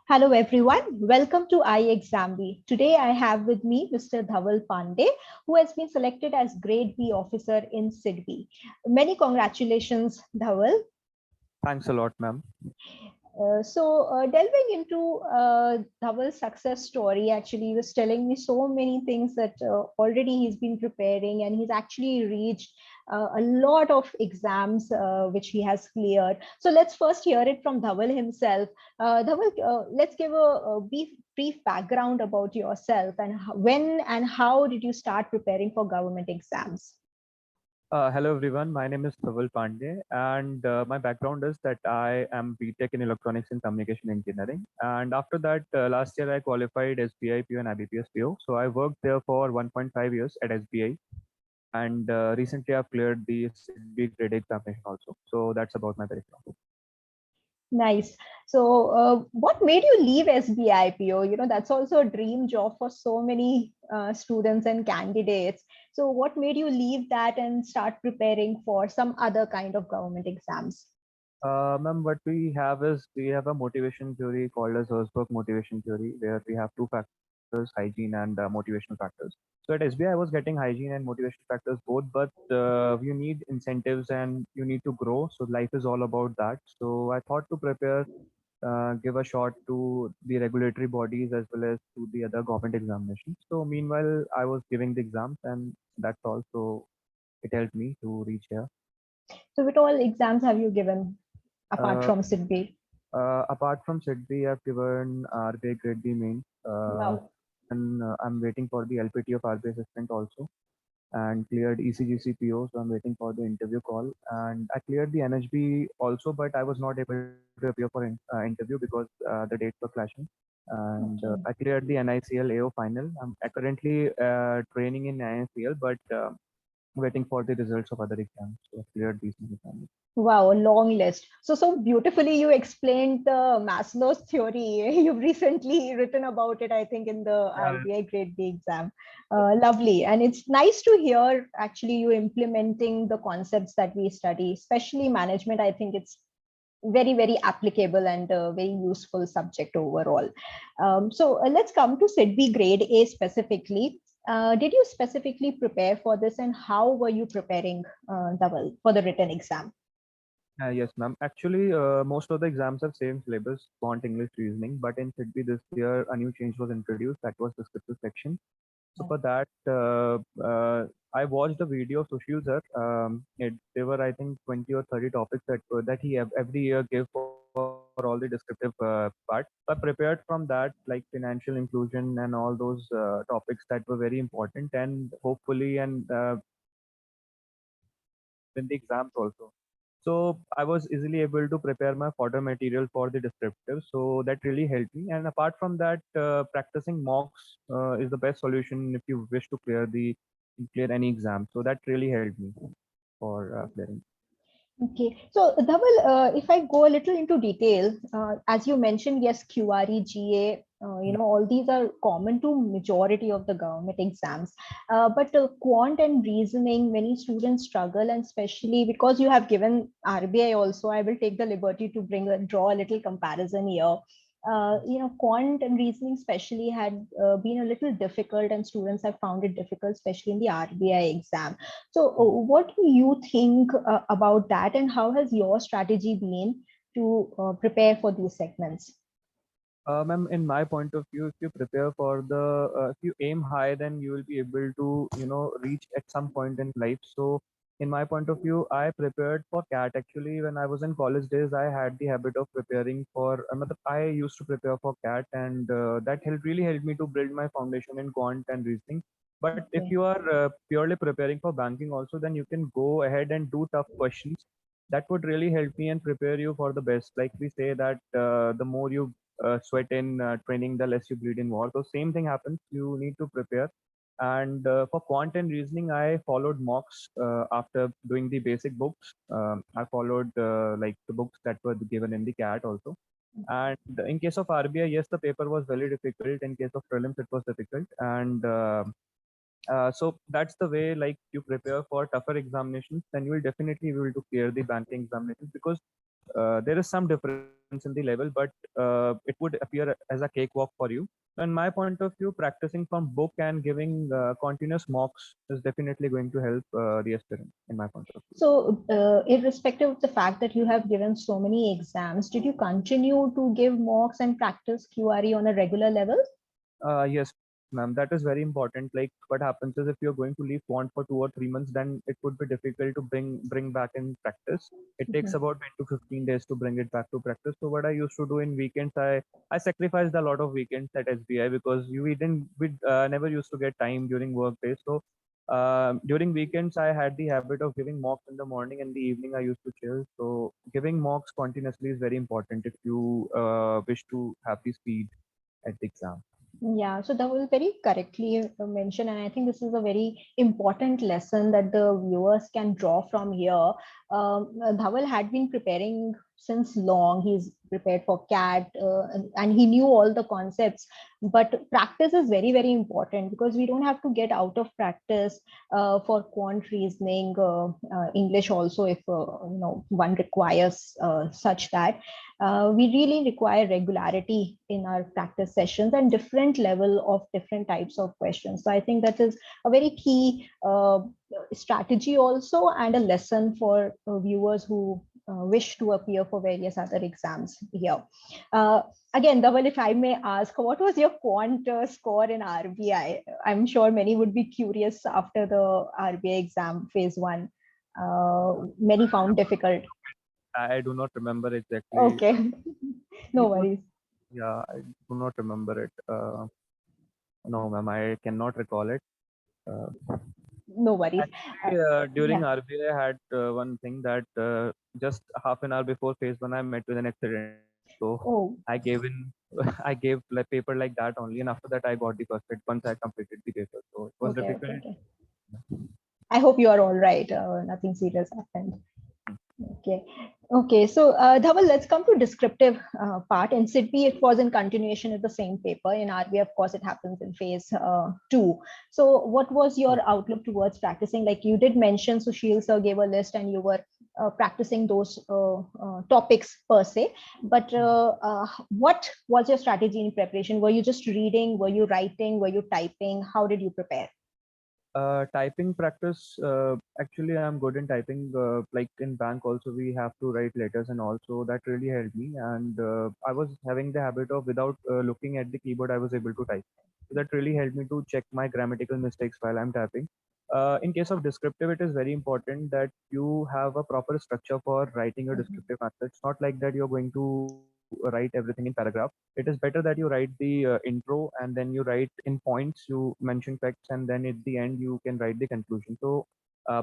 Hello everyone, welcome to iExamB. Today I have with me Mr. Dhawal Pandey, who has been selected as Grade B officer in SIDBI. Many congratulations, Dhawal. Thanks a lot, ma'am. Delving into Dhawal's success story, actually, he was telling me so many things that already he's been preparing, and he's actually reached a lot of exams which he has cleared. So let's first hear it from Dhawal himself. Dhawal, let's give a brief background about yourself and when and how did you start preparing for government exams? Hello, everyone. My name is Dhawal Pandey, and my background is that I am BTech in Electronics and Communication Engineering. And after that, last year I qualified SBI PO and IBPS PO. So I worked there for 1.5 years at SBI, and recently I've cleared the SIDBI Grade A examination also. So that's about my background. Nice. So, what made you leave SBIPO? That's also a dream job for so many students and candidates. So, what made you leave that and start preparing for some other kind of government exams? Ma'am, what we have is we have a motivation theory called as Herzberg motivation theory, where we have two factors, hygiene and motivational factors. So at SBI, I was getting hygiene and motivational factors both, but you need incentives and you need to grow. So life is all about that. So I thought to prepare, give a shot to the regulatory bodies as well as to the other government examinations. So meanwhile, I was giving the exams and that's all. So it helped me to reach here. So, which all exams have you given apart Uh, from SIDBI? Apart from SIDBI, I've given RBI Grade B main, Wow. and I'm waiting for the LPT of RBI assistant also, and cleared ECGC PO, so I'm waiting for the interview call. And I cleared the NHB also, but I was not able to appear for an interview because the dates were clashing. And Okay. I cleared the NICL AO final. I'm currently training in NICL, but waiting for the results of other exams. So I cleared these many exams. Wow, a long list. So beautifully you explained the Maslow's theory. You've recently written about it, I think, in the Yeah. RBI Grade B exam. Lovely. And it's nice to hear actually you implementing the concepts that we study, especially management. I think it's very applicable and a very useful subject overall. Let's come to SIDBI Grade A specifically. Did you specifically prepare for this and how were you preparing, Dhaval, for the written exam? Yes, ma'am. Actually, most of the exams have same syllabus, quant, English, reasoning. But in SIDBI this year, a new change was introduced. That was descriptive section. So for that, I watched a video of Sushil sir. There were, I think, 20 or 30 topics that he every year gave for all the descriptive part. So I prepared from that, like financial inclusion and all those topics that were very important, and hopefully, and in the exams also. So I was easily able to prepare my fodder material for the descriptive. So that really helped me. And apart from that, practicing mocks is the best solution if you wish to clear any exam. So that really helped me for clearing. Okay, so Dhaval, if I go a little into detail, as you mentioned, yes, QRE, GA, all these are common to majority of the government exams. But quant and reasoning, many students struggle, and especially because you have given RBI also, I will take the liberty to draw a little comparison here. Quant and reasoning especially had been a little difficult, and students have found it difficult, especially in the RBI exam. So, what do you think about that, and how has your strategy been to prepare for these segments? Ma'am, in my point of view, if you prepare for if you aim high, then you will be able to, reach at some point in life. So, in my point of view, I prepared for CAT. Actually, when I was in college days, I had the habit of preparing for. I used to prepare for CAT, and that really helped me to build my foundation in quant and reasoning. But if Okay. you are purely preparing for banking also, then you can go ahead and do tough questions. That would really help me and prepare you for the best. Like we say that the more you sweat in training, the less you bleed in war. So same thing happens. You need to prepare. And for quant and reasoning, I followed mocks after doing the basic books. I followed like the books that were given in the CAT also. And in case of RBI, yes, the paper was very difficult. In case of prelims, it was difficult. And so that's the way, like you prepare for tougher examinations, then you will definitely be able to clear the banking examinations because there is some difference in the level, but it would appear as a cakewalk for you. In my point of view, practicing from book and giving continuous mocks is definitely going to help the aspirant, in my point of view. So, irrespective of the fact that you have given so many exams, did you continue to give mocks and practice QRE on a regular level? Yes, ma'am. That is very important. Like what happens is if you're going to leave quant for 2 or 3 months, then it would be difficult to bring back in practice. It takes Mhm. about 10 to 15 days to bring it back to practice. So what I used to do in weekends, I sacrificed a lot of weekends at SBI because we never used to get time during work days. So during weekends, I had the habit of giving mocks in the morning and the evening I used to chill. So giving mocks continuously is very important if you wish to have the speed at the exam. Yeah, so that was very correctly mentioned, and I think this is a very important lesson that the viewers can draw from here. Dhawal had been preparing since long. He's prepared for CAT, and he knew all the concepts. But practice is very, very important because we don't have to get out of practice for quant reasoning, English also, if one requires such that. We really require regularity in our practice sessions and different level of different types of questions. So I think that is a very key strategy also, and a lesson for viewers who wish to appear for various other exams here. Uh, Again, Dhawal, if I may ask, what was your quant score in RBI? I'm sure many would be curious after the RBI exam phase one. Many found difficult. I do not remember exactly. Okay, no It was, worries. yeah, I do not remember it. No, ma'am, I cannot recall it. Uh, No worries. Uh, Actually, during yeah. RBI, I had one thing that just half an hour before phase one, I met with an accident. So Oh, I gave in, I gave like paper like that only, and after that, I got the first hit once I completed the paper. So it was okay, okay, difficult. okay. I hope you are all right. Nothing serious happened. Okay. Okay. So, Dhawal, let's come to descriptive part. In SIDBI, it was in continuation of the same paper. In RB, of course, it happens in phase two. So, what was your outlook towards practicing? Like you did mention, Sushil sir gave a list, and you were practicing those topics per se. But what was your strategy in preparation? Were you just reading? Were you writing? Were you typing? How did you prepare? Typing practice. Actually, I'm good in typing. Like in bank, also we have to write letters, and also that really helped me. And I was having the habit of without looking at the keyboard, I was able to type. So that really helped me to check my grammatical mistakes while I'm typing. In case of descriptive, it is very important that you have a proper structure for writing your Mhm. descriptive answer. It's not like that you're going to write everything in paragraph. It is better that you write the intro and then you write in points, you mention facts, and then at the end you can write the conclusion. So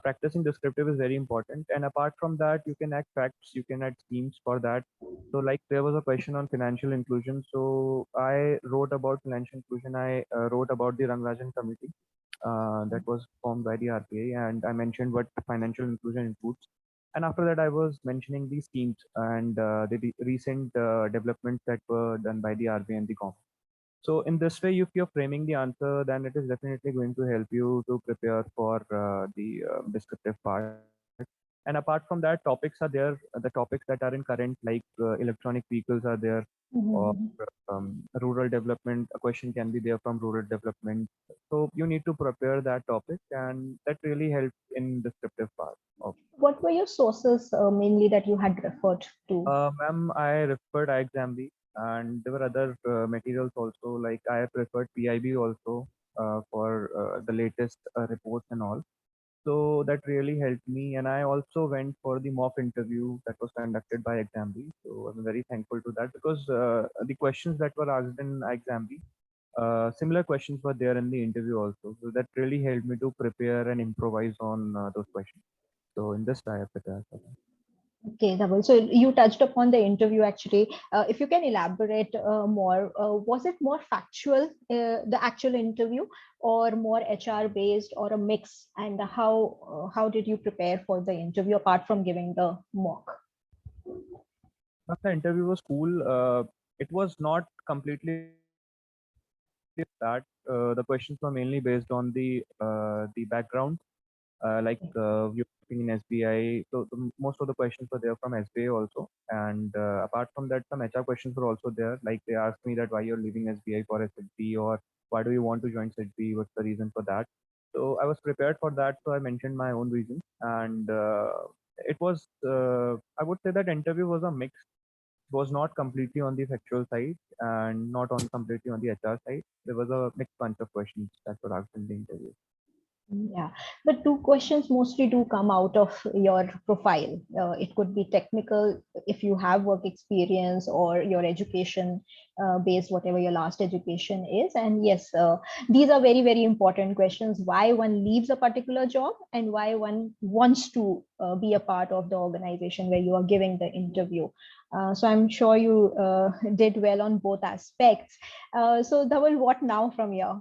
practicing descriptive is very important. And apart from that, you can add facts, you can add schemes for that. So like there was a question on financial inclusion. So I wrote about financial inclusion. I wrote about the Rangarajan committee that was formed by the RBI, and I mentioned what financial inclusion includes. And after that, I was mentioning the schemes and the recent developments that were done by the RBI and the government. So in this way, if you're framing the answer, then it is definitely going to help you to prepare for the descriptive part. And apart from that, topics are there. The topics that are in current, like electronic vehicles, are there, or Mhm. rural development. A question can be there from rural development. So you need to prepare that topic, and that really helps in descriptive part. What were your sources mainly that you had referred to? Ma'am, I referred iExamB, and there were other materials also. Like I preferred PIB also for the latest reports and all. So that really helped me. And I also went for the mock interview that was conducted by Exambi. So I'm very thankful to that because the questions that were asked in Exambi, similar questions were there in the interview also. So that really helped me to prepare and improvise on those questions. So in this, I have prepared for that. Okay, Dhaval. So you touched upon the interview actually. If you can elaborate more, was it more factual, the actual interview, or more HR based, or a mix? And how did you prepare for the interview apart from giving the mock? But the interview was cool. It was not completely that. The questions were mainly based on the background. You're working in SBI, so most of the questions were there from SBI also. And apart from that, some HR questions were also there. Like they asked me that why you're leaving SBI for SIDBI, or why do you want to join SIDBI? What's the reason for that? So I was prepared for that. So I mentioned my own reasons, and it was I would say that interview was a mix. It was not completely on the factual side and not on completely on the HR side. There was a mixed bunch of questions that were asked in the interview. Yeah, but two questions mostly do come out of your profile. It could be technical if you have work experience, or your education based, whatever your last education is. And yes, these are very, very important questions. Why one leaves a particular job and why one wants to be a part of the organization where you are giving the interview. So I'm sure you did well on both aspects. So Dhawal, what now from here?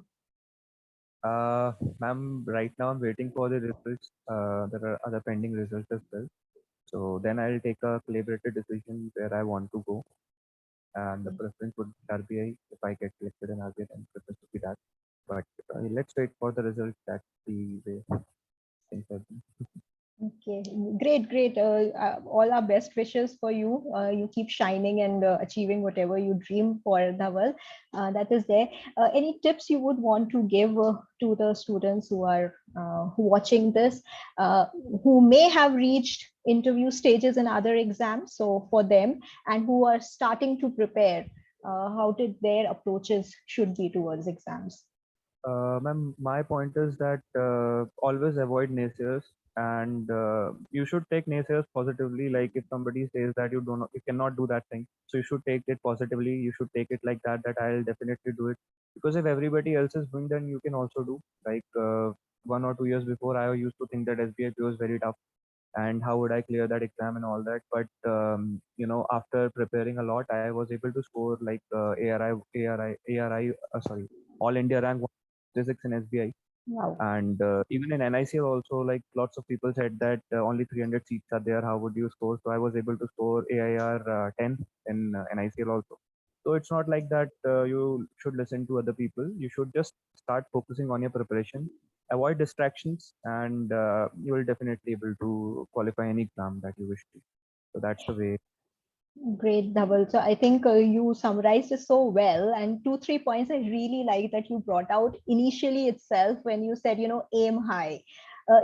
Ma'am, right now I'm waiting for the results. There are other pending results as well. So then I'll take a calibrated decision where I want to go. And the preference would be RBI. If I get selected in RBI, then preference would be that. But let's wait for the results. That's the way things have been. Okay, great, great. All our best wishes for you. You keep shining and achieving whatever you dream for, Dhaval. That is there. Any tips you would want to give to the students who are watching this, uh, who may have reached interview stages in other exams? So for them, and who are starting to prepare, how did their approaches should be towards exams? Ma'am, my point is that always avoid naysayers, and you should take naysayers positively. Like if somebody says that you cannot do that thing, so you should take it positively. You should take it like that. That I'll definitely do it, because if everybody else is doing, then you can also do. Like 1 or 2 years before, I used to think that SBIP was very tough, and how would I clear that exam and all that. But after preparing a lot, I was able to score like sorry, All India rank 156 in SBI. Wow. And even in NICL also, like lots of people said that only 300 seats are there. How would you score? So I was able to score AIR 10 in NICL also. So it's not like that you should listen to other people. You should just start focusing on your preparation, avoid distractions, and you will definitely able to qualify any exam that you wish to. So that's the way. Great, Dhaval. So I think you summarized it so well. And two, 3 points I really like that you brought out initially itself when you said, aim high.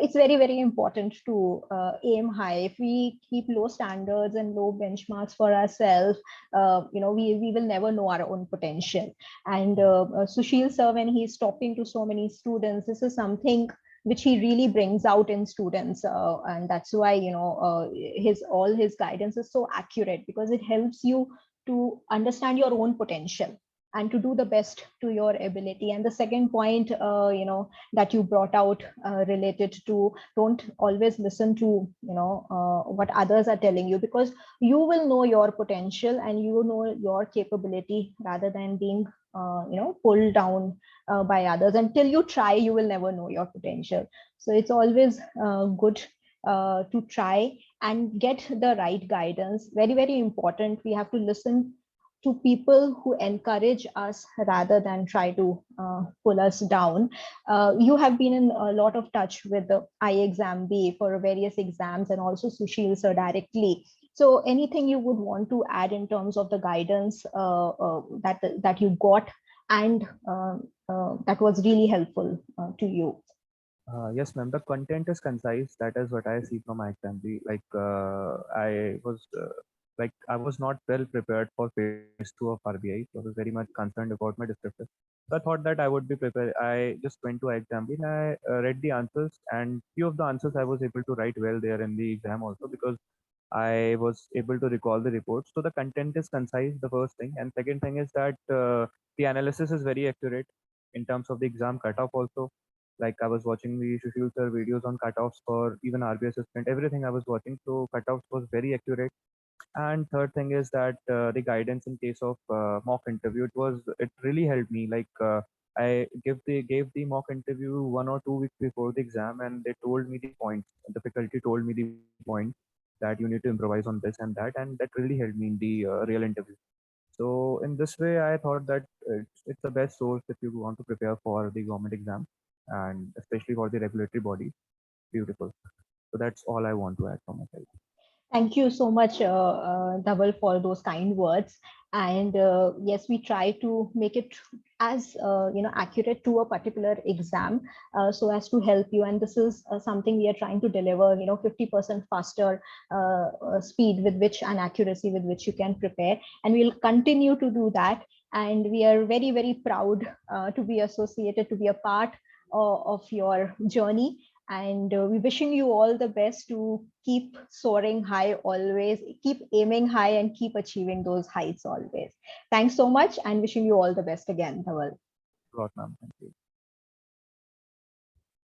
It's very, very important to aim high. If we keep low standards and low benchmarks for ourselves, we will never know our own potential. And Sushil sir, when he's talking to so many students, this is something which he really brings out in students, and that's why his all his guidance is so accurate, because it helps you to understand your own potential and to do the best to your ability. And the second point, that you brought out, related to don't always listen to what others are telling you, because you will know your potential and you know your capability rather than being pulled down by others. Until you try, you will never know your potential. So it's always good to try and get the right guidance. Very, very important. We have to listen to people who encourage us rather than try to pull us down. You have been in a lot of touch with the iExam B for various exams, and also Sushil sir directly. So anything you would want to add in terms of the guidance that you got, and that was really helpful to you? Yes, ma'am. The content is concise. That is what I see from my exam. I was not well prepared for phase two of RBI. So I was very much concerned about my descriptive. So I thought that I would be prepared. I just went to exam and I read the answers, and few of the answers I was able to write well there in the exam also, because I was able to recall the reports. So the content is concise, the first thing. And second thing is that the analysis is very accurate in terms of the exam cutoff also. Like I was watching the Sushil sir videos on cutoffs for even RBI assistant, everything I was watching. So cutoffs was very accurate. And third thing is that the guidance in case of mock interview, it really helped me. Like I gave the mock interview 1 or 2 weeks before the exam, and they told me the points. The faculty told me the points that you need to improvise on this and that, and that really helped me in the real interview. So in this way, I thought that it's the best source if you want to prepare for the government exam, and especially for the regulatory body. beautiful. So that's all I want to add from my side. Thank you so much, Dhawal, for those kind words. And yes, we try to make it as accurate to a particular exam, so as to help you. And this is something we are trying to deliver. 50% faster speed with which and accuracy with which you can prepare, and we'll continue to do that. And we are very, very proud to be associated, to be a part of your journey. And we're wishing you all the best to keep soaring high always, keep aiming high, and keep achieving those heights always. Thanks so much, and wishing you all the best again, Dhawal. A lot, ma'am. Thank you.